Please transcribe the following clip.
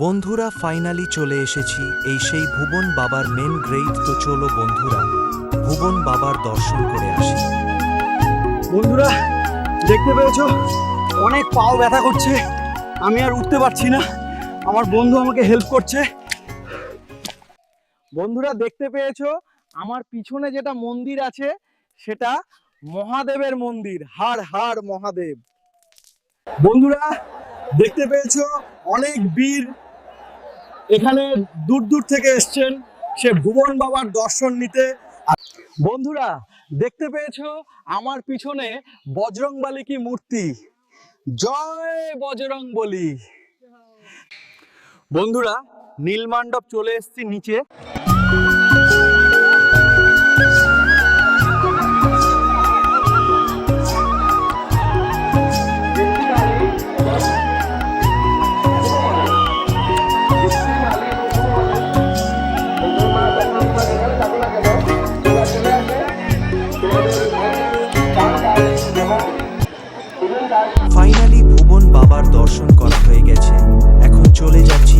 বন্ধুরা ফাইনালি চলে এসেছি এই সেই ভুবন বাবার মেন গ্রেট। তো চলো বন্ধুরা ভুবন বাবার দর্শন করে আসি। বন্ধুরা দেখতে পেয়েছো অনেক পাও ব্যথা করছে, আমি আর উঠতে পারছি না। আমার বন্ধু আমাকে হেল্প করছে। বন্ধুরা দেখতে পেয়েছো আমার পিছনে যেটা মন্দির আছে সেটা মহাদেবের মন্দির। হাড় হাড় মহাদেব। বন্ধুরা দেখতে পেয়েছো অনেক বীর এখানে দূর দূর থেকে এসছেন সে ভুবন বাবার দর্শন নিতে। বন্ধুরা দেখতে পেয়েছো আমার পিছনে বজরংবলী কি মূর্তি। জয় বজরংবলী। বন্ধুরা নীলমণ্ডপ চলে এসেছি নিচে। ফাইনালি ভুবন বাবার দর্শন করা হয়ে গেছে, এখন চলে যাচ্ছি